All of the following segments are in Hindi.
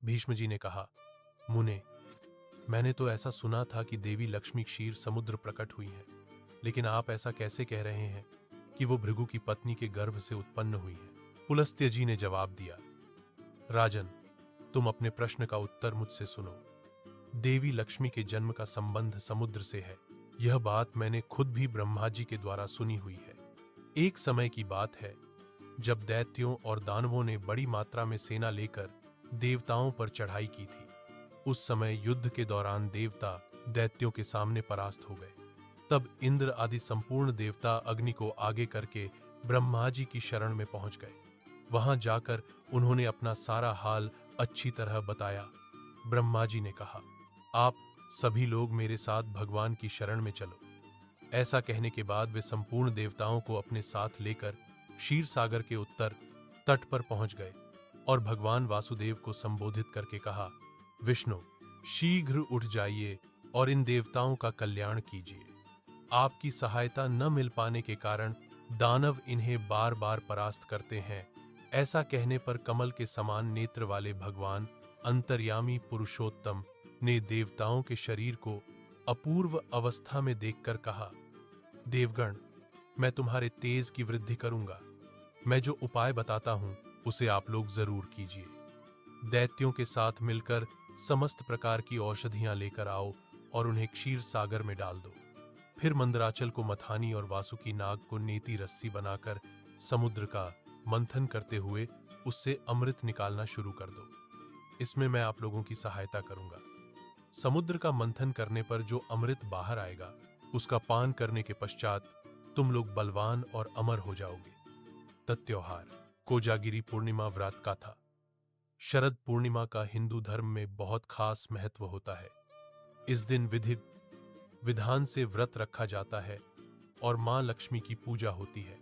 भीष्म जी ने कहा, मुने, मैंने तो ऐसा सुना था कि देवी लक्ष्मी क्षीर समुद्र प्रकट हुई हैं, लेकिन आप ऐसा कैसे कह रहे हैं कि वो भृगु की पत्नी के गर्भ से उत्पन्न हुई हैं? पुलस्त्य जी ने जवाब दिया, राजन, तुम अपने प्रश्न का उत्तर मुझसे सुनो। देवी लक्ष्मी के जन्म का संबंध समुद्र से है। यह बात मैंने खुद भी ब्रह्मा जी के द्वारा सुनी हुई है। एक समय की बात है जब दैत्यों और दानवों ने बड़ी मात्रा में सेना लेकर देवताओं पर चढ़ाई की थी। उस समय युद्ध के दौरान देवता दैत्यों के सामने परास्त हो गए। तब इंद्र आदि संपूर्ण देवता अग्नि को आगे करके ब्रह्मा जी की शरण में पहुंच गए। वहां जाकर उन्होंने अपना सारा हाल अच्छी तरह बताया। ब्रह्मा जी ने कहा, आप सभी लोग मेरे साथ भगवान की शरण में चलो। ऐसा कहने के बाद वे संपूर्ण देवताओं को अपने साथ लेकर क्षीर सागर के उत्तर तट पर पहुंच गए और भगवान वासुदेव को संबोधित करके कहा, विष्णु, शीघ्र उठ जाइए और इन देवताओं का कल्याण कीजिए। आपकी सहायता न मिल पाने के कारण दानव इन्हें बार बार परास्त करते हैं। ऐसा कहने पर कमल के समान नेत्र वाले भगवान अंतर्यामी पुरुषोत्तम ने देवताओं के शरीर को अपूर्व अवस्था में देखकर कहा, देवगण, मैं तुम्हारे तेज की वृद्धि करूंगा। मैं जो उपाय बताता हूं उसे आप लोग जरूर कीजिए। दैत्यों के साथ मिलकर समस्त प्रकार की औषधियां लेकर आओ और उन्हें क्षीर सागर में डाल दो। फिर मंदराचल को मथानी और वासुकी नाग को नेति रस्सी बनाकर समुद्र का मंथन करते हुए उससे अमृत निकालना शुरू कर दो। इसमें मैं आप लोगों की सहायता करूंगा। समुद्र का मंथन करने पर जो अमृत बाहर आएगा उसका पान करने के पश्चात तुम लोग बलवान और अमर हो जाओगे। तत्त्योहार कोजागिरी पूर्णिमा व्रत का था। शरद पूर्णिमा का हिंदू धर्म में बहुत खास महत्व होता है। इस दिन विधि विधान से व्रत रखा जाता है और मां लक्ष्मी की पूजा होती है।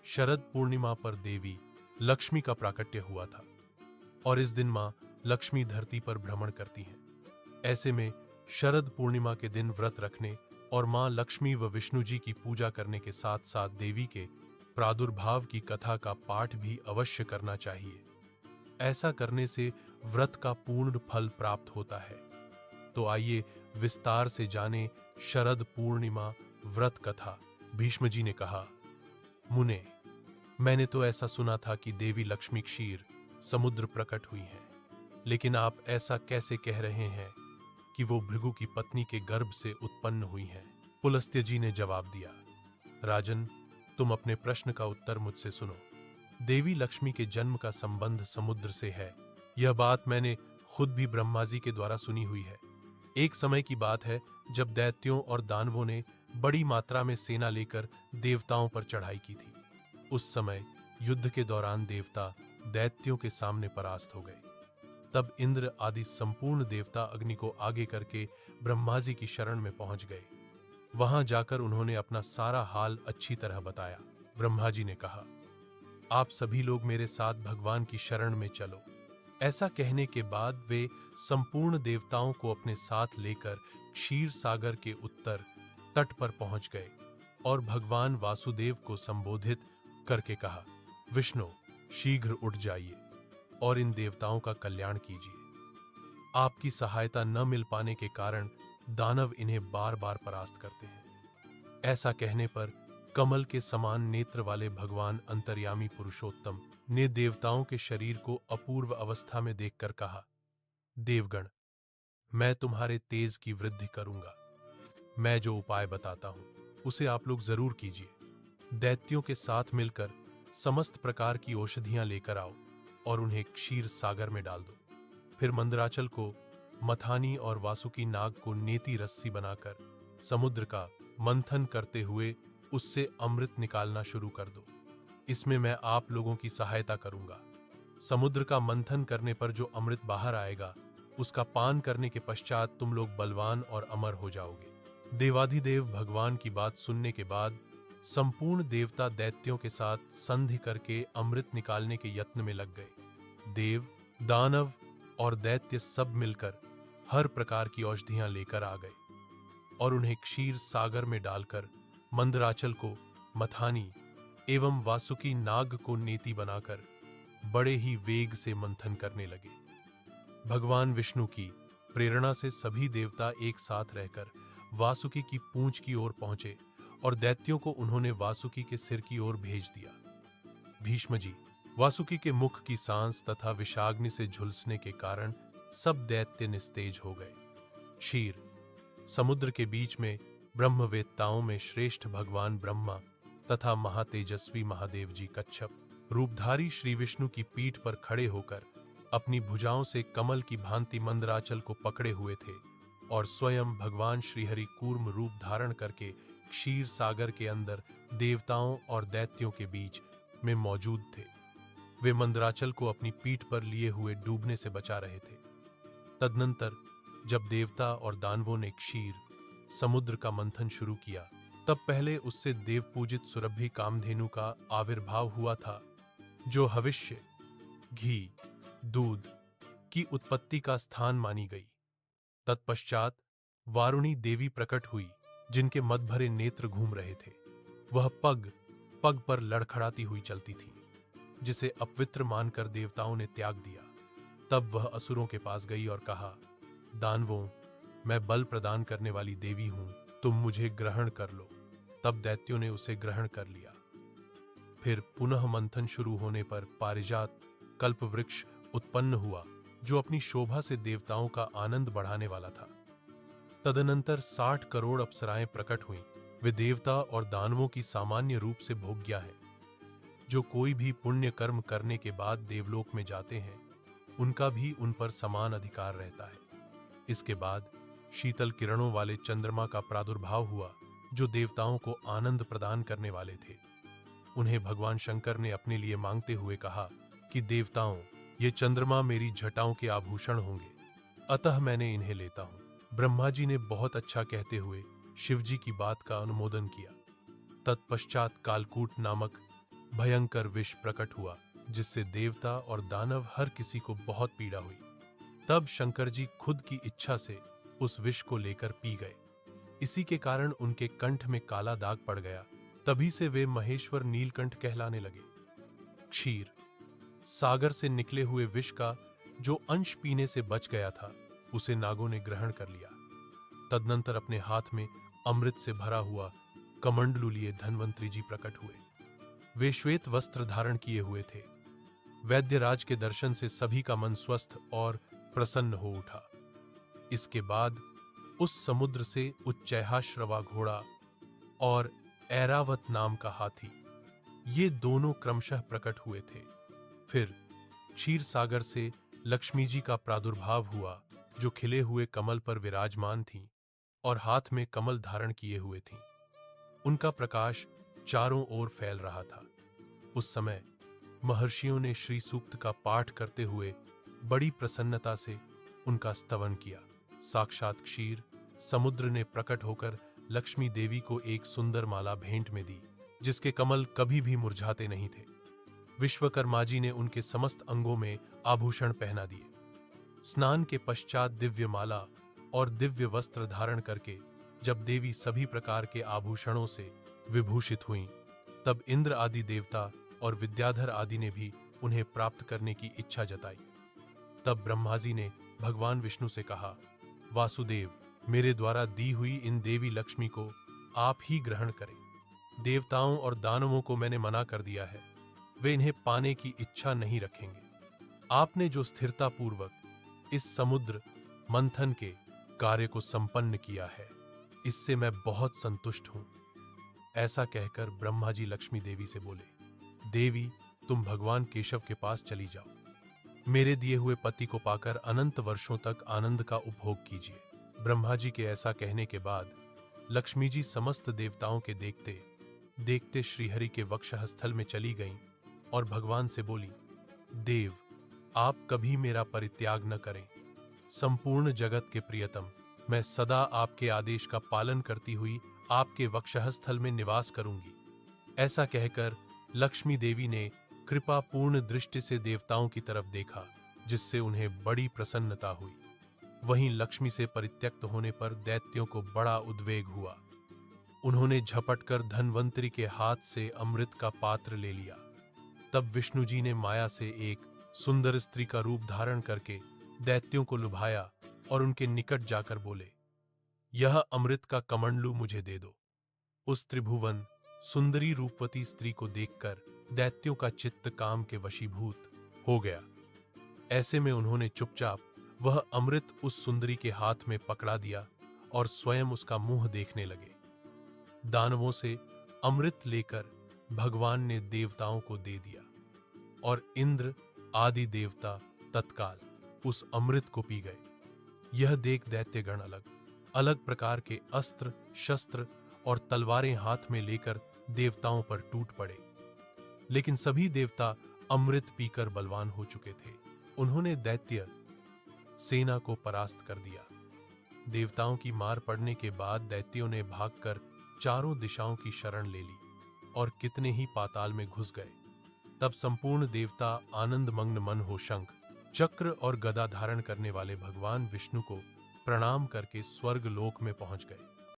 शरद पूर्णिमा पर देवी लक्ष्मी का प्राकट्य हुआ था और इस दिन मां लक्ष्मी धरती पर भ्रमण करती हैं। ऐसे में शरद पूर्णिमा के दिन व्रत रखने और मां लक्ष्मी व विष्णु जी की पूजा करने के साथ साथ देवी के प्रादुर्भाव की कथा का पाठ भी अवश्य करना चाहिए। ऐसा करने से व्रत का पूर्ण फल प्राप्त होता है। तो आइए विस्तार से जाने शरद पूर्णिमा व्रत कथा। भीष्म जी ने कहा, मुने, मैंने तो ऐसा सुना था कि देवी लक्ष्मी क्षीर समुद्र प्रकट हुई हैं, लेकिन आप ऐसा कैसे कह रहे हैं कि वो भृगु की पत्नी के गर्भ से उत्पन्न हुई हैं? पुलस्त्य जी ने जवाब दिया, राजन, तुम अपने प्रश्न का उत्तर मुझसे सुनो। देवी लक्ष्मी के जन्म का संबंध समुद्र से है। यह बात मैंने खुद भी ब्रह्मा जी के द्वारा सुनी हुई है। एक समय की बात है जब दैत्यों और दानवों ने बड़ी मात्रा में सेना लेकर देवताओं पर चढ़ाई की थी। उस समय युद्ध के दौरान देवता दैत्यों के सामने परास्त हो गए। तब इंद्र आदि संपूर्ण देवता अग्नि को आगे करके ब्रह्मा जी की शरण में पहुंच गए। वहां जाकर उन्होंने अपना सारा हाल अच्छी तरह बताया। ब्रह्मा जी ने कहा, आप सभी लोग मेरे साथ भगवान की शरण में चलो। ऐसा कहने के बाद वे संपूर्ण देवताओं को अपने साथ लेकर क्षीर सागर के उत्तर तट पर पहुंच गए और भगवान वासुदेव को संबोधित करके कहा, विष्णु, शीघ्र उठ जाइए और इन देवताओं का कल्याण कीजिए। आपकी सहायता न मिल पाने के कारण दानव इन्हें बार बार परास्त करते हैं। ऐसा कहने पर कमल के समान नेत्र वाले भगवान अंतर्यामी पुरुषोत्तम ने देवताओं के शरीर को अपूर्व अवस्था में देखकर कहा, देवगण, मैं तुम्हारे तेज की वृद्धि करूंगा। मैं जो उपाय बताता हूं उसे आप लोग जरूर कीजिए। दैत्यों के साथ मिलकर समस्त प्रकार की औषधियां लेकर आओ और उन्हें क्षीर सागर में डाल दो। फिर मंदराचल को मथानी और वासुकी नाग को नेति रस्सी बनाकर समुद्र का मंथन करते हुए उससे अमृत निकालना शुरू कर दो। इसमें मैं आप लोगों की सहायता करूंगा। समुद्र का मंथन करने पर जो अमृत बाहर आएगा उसका पान करने के पश्चात तुम लोग बलवान और अमर हो जाओगे। देवाधिदेव भगवान की बात सुनने के बाद संपूर्ण देवता दैत्यों के साथ संधि करके अमृत निकालने के यत्न में लग गए। देव, दानव और दैत्य सब मिलकर हर प्रकार की औषधियां लेकर आ गए और उन्हें क्षीर सागर में डालकर मंदराचल को मथानी एवं वासुकी नाग को नेति बनाकर बड़े ही वेग से मंथन करने लगे। भगवान विष्णु की प्रेरणा से सभी देवता एक साथ रहकर वासुकी की पूंछ की ओर पहुंचे और दैत्यों को उन्होंने वासुकी के सिर की ओर भेज दिया। भीष्म जी, वासुकी के मुख की सांस तथा विषाग्नि से झुलसने के कारण सब दैत्य निस्तेज हो गए। क्षीर समुद्र के बीच में ब्रह्मवेत्ताओं में श्रेष्ठ भगवान ब्रह्मा तथा महातेजस्वी महादेव जी कच्छप रूपधारी श्री विष्णु की पीठ पर खड़े होकर अपनी भुजाओं से कमल की भांति मंदराचल को पकड़े हुए थे और स्वयं भगवान श्रीहरि कूर्म रूप धारण करके क्षीर सागर के अंदर देवताओं और दैत्यों के बीच में मौजूद थे। वे मंदराचल को अपनी पीठ पर लिए हुए डूबने से बचा रहे थे। तदनंतर जब देवता और दानवों ने क्षीर समुद्र का मंथन शुरू किया, तब पहले उससे देव पूजित सुरभि कामधेनु का आविर्भाव हुआ था, जो हविष्य, घी, दूध की उत्पत्ति का स्थान मानी गई। तत्पश्चात वारुणी देवी प्रकट हुई, जिनके मद भरे नेत्र घूम रहे थे। वह पग पग पर लड़खड़ाती हुई चलती थी, जिसे अपवित्र मानकर देवताओं ने त्याग दिया। तब वह असुरों के पास गई और कहा, दानवों, मैं बल प्रदान करने वाली देवी हूं, तुम मुझे ग्रहण कर लो। तब दैत्यों ने उसे ग्रहण कर लिया। फिर पुनः मंथन शुरू होने पर पारिजात कल्प वृक्ष उत्पन्न हुआ, जो अपनी शोभा से देवताओं का आनंद बढ़ाने वाला था। तदनंतर 60 करोड़ अप्सराएं प्रकट हुईं। वे देवता और दानवों की सामान्य रूप से भोग्या है। जो कोई भी पुण्य कर्म करने के बाद देवलोक में जाते हैं, उनका भी उन पर समान अधिकार रहता है। इसके बाद शीतल किरणों वाले चंद्रमा का प्रादुर्भाव हुआ, जो देवताओं को आनंद प्रदान करने वाले थे। उन्हें भगवान शंकर ने अपने लिए मांगते हुए कहा कि देवताओं, ये चंद्रमा मेरी जटाओं के आभूषण होंगे, अतः मैंने इन्हें लेता हूं। ब्रह्मा जी ने बहुत अच्छा कहते हुए शिवजी की बात का अनुमोदन किया। तत्पश्चात कालकूट नामक भयंकर विष प्रकट हुआ, जिससे देवता और दानव हर किसी को बहुत पीड़ा हुई। तब शंकर जी खुद की इच्छा से उस विष को लेकर पी गए। इसी के कारण उनके कंठ में काला दाग पड़ गया। तभी से वे महेश्वर नीलकंठ कहलाने लगे। क्षीर सागर से निकले हुए विष का जो अंश पीने से बच गया था, उसे नागों ने ग्रहण कर लिया। तदनंतर अपने हाथ में अमृत से भरा हुआ कमंडलू लिए धन्वंतरी जी प्रकट हुए। वे श्वेत वस्त्र धारण किए हुए थे। वैद्यराज के दर्शन से सभी का मन स्वस्थ और प्रसन्न हो उठा। इसके बाद उस समुद्र से उच्चैहाश्रवा घोड़ा और ऐरावत नाम का हाथी, ये दोनों क्रमशः प्रकट हुए थे। फिर क्षीर सागर से लक्ष्मी जी का प्रादुर्भाव हुआ, जो खिले हुए कमल पर विराजमान थीं और हाथ में कमल धारण किए हुए थीं। उनका प्रकाश चारों ओर फैल रहा था। उस समय महर्षियों ने श्री सूक्त का पाठ करते हुए बड़ी प्रसन्नता से उनका स्तवन किया। साक्षात क्षीर समुद्र ने प्रकट होकर लक्ष्मी देवी को एक सुंदर माला भेंट में दी, जिसके कमल कभी भी मुरझाते नहीं थे। विश्वकर्मा जी ने उनके समस्त अंगों में आभूषण पहना दिए। स्नान के पश्चात दिव्य माला और दिव्य वस्त्र धारण करके जब देवी सभी प्रकार के आभूषणों से विभूषित हुईं, तब इंद्र आदि देवता और विद्याधर आदि ने भी उन्हें प्राप्त करने की इच्छा जताई। तब ब्रह्मा जी ने भगवान विष्णु से कहा, वासुदेव, मेरे द्वारा दी हुई इन देवी लक्ष्मी को आप ही ग्रहण करें। देवताओं और दानवों को मैंने मना कर दिया है, वे इन्हें पाने की इच्छा नहीं रखेंगे। आपने जो स्थिरता पूर्वक इस समुद्र मंथन के कार्य को संपन्न किया है, इससे मैं बहुत संतुष्ट हूं। ऐसा कहकर ब्रह्मा जी लक्ष्मी देवी से बोले, देवी, तुम भगवान केशव के पास चली जाओ। मेरे दिए हुए पति को पाकर अनंत वर्षों तक आनंद का उपभोग कीजिए। ब्रह्मा जी के ऐसा कहने के बाद लक्ष्मी जी समस्त देवताओं के देखते देखते श्रीहरि के वक्षस्थल में चली गईं और भगवान से बोली, देव, आप कभी मेरा परित्याग न करें। संपूर्ण जगत के प्रियतम, मैं सदा आपके आदेश का पालन करती हुई आपके वक्षस्थल में निवास करूंगी। ऐसा कहकर लक्ष्मी देवी ने कृपापूर्ण दृष्टि से देवताओं की तरफ देखा, जिससे उन्हें बड़ी प्रसन्नता हुई। वहीं लक्ष्मी से परित्यक्त होने पर दैत्यों को बड़ा उद्वेग हुआ। उन्होंने झपटकर धन्वंतरी के हाथ से अमृत का पात्र ले लिया। तब विष्णु जी ने माया से एक सुंदर स्त्री का रूप धारण करके दैत्यों को लुभाया और उनके निकट जाकर बोले, यह अमृत का कमंडलू मुझे दे दो। उस त्रिभुवन सुंदरी रूपवती स्त्री को देखकर दैत्यों का चित्त काम के वशीभूत हो गया। ऐसे में उन्होंने चुपचाप वह अमृत उस सुंदरी के हाथ में पकड़ा दिया और स्वयं उसका मुंह देखने लगे। दानवों से अमृत लेकर भगवान ने देवताओं को दे दिया और इंद्र आदि देवता तत्काल उस अमृत को पी गए। यह देख दैत्यगण अलग अलग प्रकार के अस्त्र शस्त्र और तलवारें हाथ में लेकर देवताओं पर टूट पड़े। लेकिन सभी देवता अमृत पीकर बलवान हो चुके थे। उन्होंने दैत्य सेना को परास्त कर दिया। देवताओं की मार पड़ने के बाद दैत्यों ने भागकर चारों दिशाओं की शरण ले ली और कितने ही पाताल में घुस गए। तब संपूर्ण देवता आनंद मग्न मन हो शंख चक्र और गदा धारण करने वाले भगवान विष्णु को प्रणाम करके स्वर्ग लोक में पहुंच गए।